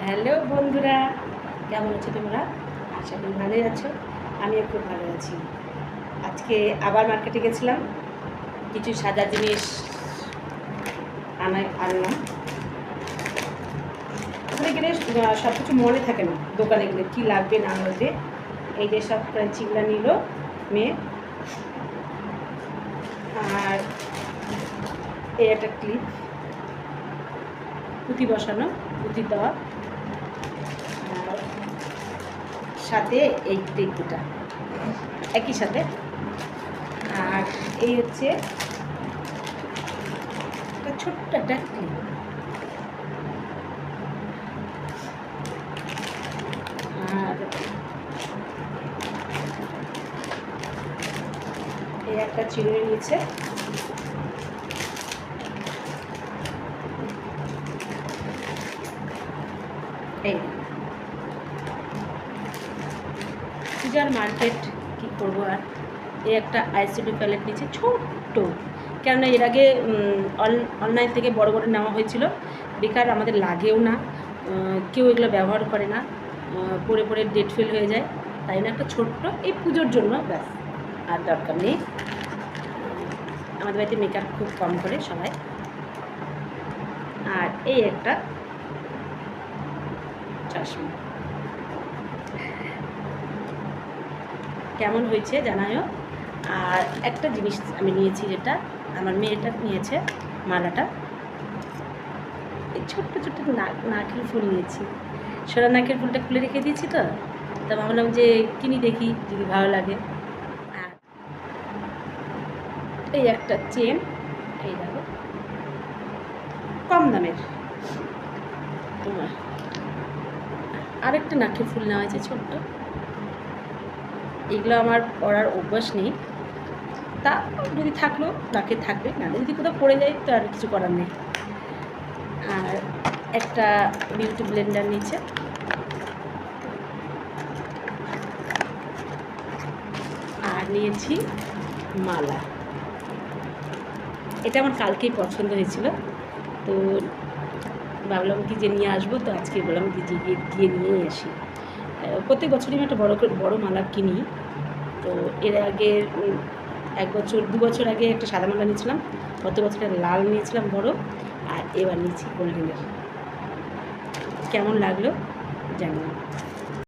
Hello বন্ধুরা, কেমন আছো তোমরা? আশা করি ভালোই আছো। আমিও খুব ভালো আছি। আজকে আবার মার্কেটে গেছিলাম, কিছু সাজার জিনিস আনলাম। ওখানে গেলে সব কিছু মনে থাকে না, দোকানে গেলে কী লাগবে না লাগবে। এই যে সব ক্রাঞ্চিগুলো নিল মেয়ে, আর এই একটা ক্লিপ, পুঁতি বসানো, পুঁতি দেওয়া, আর সাথে এই টেকুটা একই সাথে। আর এই হচ্ছে একটা ছোট্ট একটা ক্লিপ। আর এই একটা চিরুনি নিয়েছে। এই পূজার মার্কেট কী করবো আর। এই একটা আইশ্যাডো প্যালেট নিয়েছে ছোট্ট, কেননা এর আগে অনলাইন থেকে বড় বড় নেওয়া হয়েছিল, বেকার, আমাদের লাগেও না, কেউ এগুলো ব্যবহার করে না, পরে পরে ডেট ফেল হয়ে যায়, তাই না একটা ছোট্ট এই পুজোর জন্য, ব্যাস, আর দরকার নেই। আমাদের বাড়িতে মেকআপ খুব কম করে সবাই। আর এই একটা চশমা, কেমন হয়েছে জানায়ও। আর একটা জিনিস আমি নিয়েছি, যেটা আমার মেয়েটা নিয়েছে, মালাটা, এই ছোট্ট ছোট্ট নাকের ফুল নিয়েছি। সোনা নাকের ফুলটা খুলে রেখে দিয়েছি, তো ভাবলাম যে কিনি, দেখি যদি ভালো লাগে। আর এই একটা চেন, এই দেখো, কম দামের। তোমার আরেকটা নাকের ফুল নেওয়া হয়েছে ছোট্ট। এগুলো আমার পরার অভ্যাস নেই, তা যদি থাকলো নাকে থাকবে, না যদি কোথাও পড়ে যায় তো আর কিছু করার নেই। আর একটা বিউটি ব্লেন্ডার নিয়েছে। আর নিয়েছি মালা, এটা আমার কালকেই পছন্দ হয়েছিল, তো ভাবলাম কি যে নিয়ে আসবো, তো আজকে বললাম গিয়ে নিয়ে আসি। প্রত্যেক বছরই আমি একটা বড় মালা কিনি। তো এর আগে 1 বছর 2 বছর আগে একটা সাদা মালা নিয়েছিলাম, গত বছর একটা লাল নিয়েছিলাম বড়, আর এবার নিয়েছি গোল্ডেনের। কেমন লাগলো জানি না।